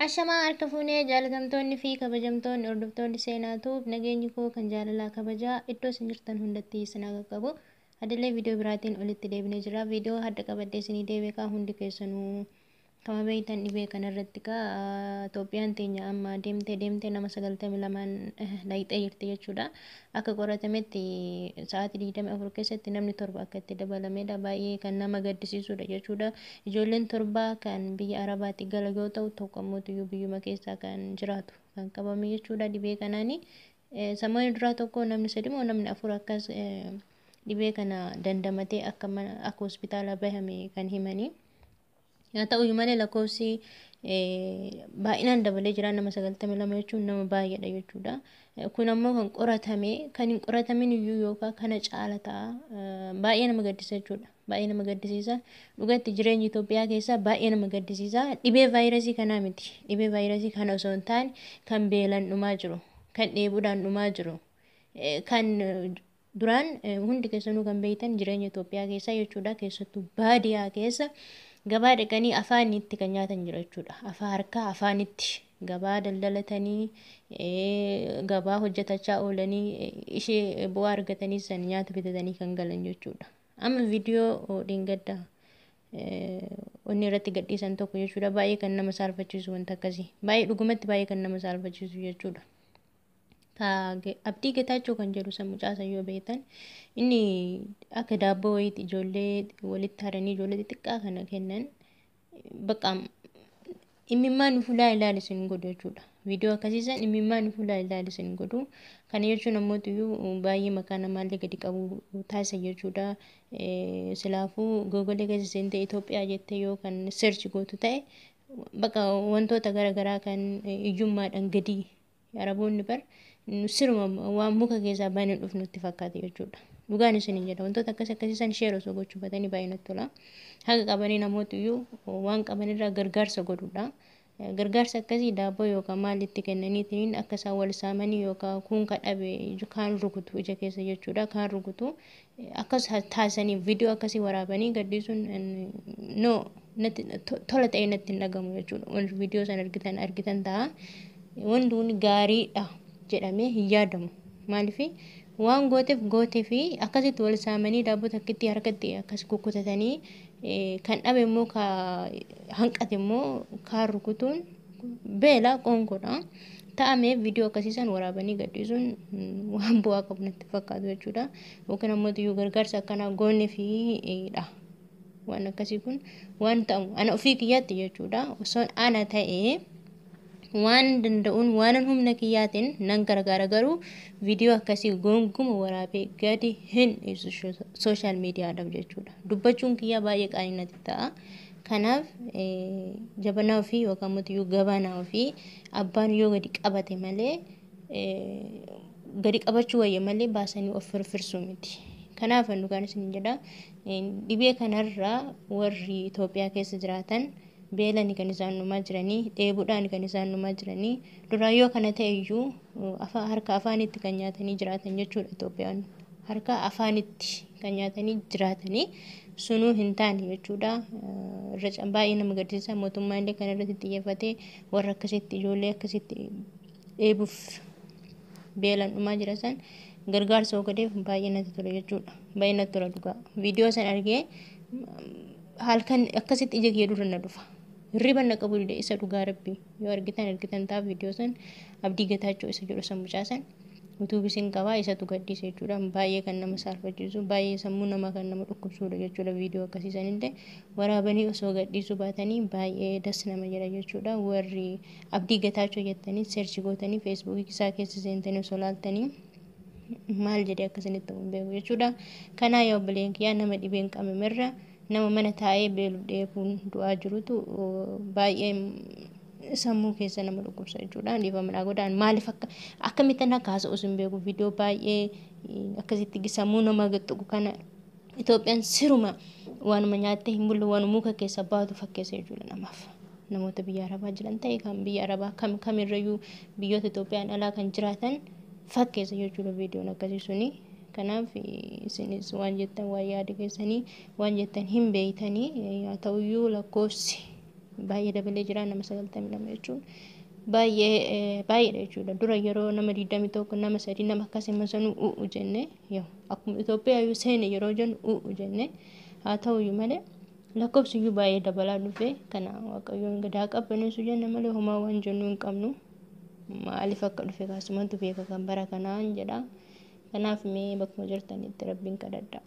Ashamaa harka fuunee jaalatamtoonni fi kabajamtoonni hordoftoonni seenaa tuub nageenyi koo kan jaalalaa kabajaa iddoo isin jirtan hundatti isin haa qaqqabu. Adillee viidiyoo biraatiin olitti deebinee jira. Viidiyoo hadda qabadhee isinii deebi'aa hundi keessanuu kama beektan dhibee kanarratti Itoophiyaan teenya amma deemtee nama 92 dhayixee jirti jechuudha. Akka qoratametti sa'aatii 24 keessatti namni 7 akka itti dabalameedha. Baay'ee kan nama gaddisiisudha jechuudha. Ijoolleen 7 kan biyya Arabaatti gala yoo ta'u tokko immoo biyyuma keessaa kan jiraatu kan qabame jechuudha dhibee kanaani. Sammuu duraa tokko namni 3 moo namni 4 akkas dhibee kana dandamatee akka hospitaala bahame kan himanii. Yaa ta'u malee lakkoofsi baay'inaan dabalee jira nama 92 jechuun nama baay'eedha jechuudha. Kun ammoo kan hin qoratamin iyyuu yookaan kana caala ta'a. Baay'ee nama gaddisiisa jechuudha. Baay'ee nama gaddisiisa. Dhugatti jireenyi Itoophiyaa keessaa baay'ee nama gaddisiisa. Dhibee vaayirasii kanaa miti. Dhibee vaayirasii kana osoo hin taane kan beelan dhumaa jiru, kan dheebuudhaan dhumaa jiru, kan duraan hundi keessanuu kan beektan jireenya Itoophiyaa keessaa jechuudha. Keessattuu baadiyyaa keessa gabaa dhaqanii afaanitti kan nyaatan jira jechuudha. Afaan harkaa afaanitti gabaa daldalatanii gabaa hojjetachaa oolanii ishee bu'aa argatanii san nyaata bitatanii kan galan jechuudha. Amma viidiyoo dheengadda onni irratti gadhiisan tokko jechuudha. Baay'ee kan nama saalfachiisu wanta akkasii. Baay'ee dhugumatti baay'ee kan nama saalfachiisu jechuudha. Abdii Getaachoo kan jedhu san mucaasaa yoo beektan inni akka daabboo wayiiti ijoollee walitti haranii ijoollee xixiqqaa kana kennan bakka imimmaan fuulaa ilaalisin godhu jechuudha. Viidiyoo akkasiisan imimmaan fuulaa ilaalisin godhu. Kana jechuun ammoo baay'ee maqaa namaallee gadi qabu taasisa jechuudha. Silaafuu googolee keessa seentee Itoophiyaa jettee yoo kan search gootu ta'e bakka wantoota garaagaraa kan iyyummaadhaan gadi Araboonni bar siruma waan muka keessaa baay'ee dhufnutti fakkaate jechuudha. Dhugaan isin jedha wantoota akkasiisan sheer osoo gochuufatanii baay'ee natti tola. Haga qabanii namoota iyyuu waan qabanirraa gargaarsa godhudha. Gargaarsa akkasii daabboo yookaan maalitti kennaniitiin akka isaan wal saamanii yookaan kun kadhabe kaan rukutu ija keessa jechuudha. Kaan rukutu akkas taasisanii viidiyoo akkasii waraabanii gadhiisuun tola ta'ee natti hin dhagamu jechuudha. Wanti viidiyoo sana argitan ta'a. Wanti gaariidha jedhamee hin yaadamu. Maaliif waan gootee fi akkasitti wal saamanii daabboo takkitti harkatti akkas kukkutatanii kan dhabe immoo hanqate immoo kaan rukutuun beela qoonqoodha. Ta'amee viidiyoo akkasiisan waraabanii gadhiisuun waan bu'aa qabu natti fakkaatu jechuudha. Yookiin ammoo gargaarsa akkanaa goonee fiidha. Waan akkasii kun waan ta'u ana ofii kiyyaatti jechuudha. Osoon ana ta'ee waan danda'uun waan humna kiyyaatiin nan gargaara garuu viidiyoo akkasii gonguma waraabee gadi hin ibsu sooshaal miidiyaadhaaf jechuudha. Dubbachuun kiyyaa baay'ee qaalii natti ta'a. Kanaaf jabanaa ofii yookaan immoo gabaanaa ofii abbaan yoo gadi qabate malee gadi qabachuu wayya malee baasanii of firfirsuu miti. Kanaaf dhugaan isin jedha dhibee kanarraa warri Itoophiyaa keessa jiraatan beelani kan isaan dhumaa jiranii dheebuudhaan kan isaan dhumaa jiranii duraan yoo kana ta'e iyyuu harka afaanitti kan nyaatanii jiraatan jechuudha. Itoophiyaan harka afaanitti kan nyaatanii jiraatanii sunuu hin taane jechuudha. Irra baay'ee nama gaddisiisa. Mootummaan illee kana irratti xiyyeeffatee warra akkasitti ijoollee akkasitti dheebuuf beelan dhumaa jira san gargaarsa ogadeef baay'ee natti tola jechuudha. Baay'ee natti tola dhugaa. Viidiyoo san argee halkan akkasitti ija kee dura na dhufa. Hirriba na qabu isa dhugaa rabbii yoo argitan ta'a viidiyoo san Abdii Getaachoo isa jedhu san mucaasan utuu bisiin qabaa isatu gadhiisa jechuudha. Baay'ee kan nama saalfachiisu baay'ee sammuu namaa kan nama dhukkubsuudha jechuudha. Viidiyoo akkasiisan illee waraabanii osoo gadhiisuu baatanii baay'ee das nama jedha jechuudha. Warri Abdii Getaachoo jettanii seerchi gootanii feesbuukii isaa keessa seentanii osoo laaltanii maal jedhee akkasinitti ta'uu beeku jechuudha. Kanaa yaa obboleen kiyyaa nama dhibeen qabamerra nama mana taa'ee beeluu dheebuun du'aa jirutu baay'ee sammuu keessa nama dhukkubsa jechuudha. Dhiifama godhaan maaliif akkamittan akka haasa'us hin beeku viidiyoo baay'ee akkasitti sammuu nama tuqu kana Itoophiyaan siruma waanuma nyaattee hin bulle waan muka keessa baatu fakkeessa jechuudha namaaf. Namoota biyya Arabaa jiran ta'e kan biyya Arabaa kamirrayyuu biyyoota Itoophiyaan alaa kan jiraatan fakkeessa jechuudha viidiyoon akkasii suni. Kanaaf isinis waan jettan waan yaada keessanii waan jettan hin beeytanii haa ta'uyyuu lakkoofsi baay'ee dabalee jira nama 92 jechuun baay'eedha jechuudha. Dura yeroo nama 21 nama 3 nama akkasii masanuu u'u jenne akkuma Itoophiyaa yoo seene yeroo jennu u'u jenne haa ta'uyyuu malee lakkoofsiyyuu baay'ee dabalaa dhufe kana waaqayyoon gadaa qabbaneessu jenna malee homaa waan jennu hin qabnu. Maaliif akka dhufe kaasumantu beeka kan bara kanaan jedha. Kanaaf mee bakkuma jirtanitti rabbiin kadhadhaa.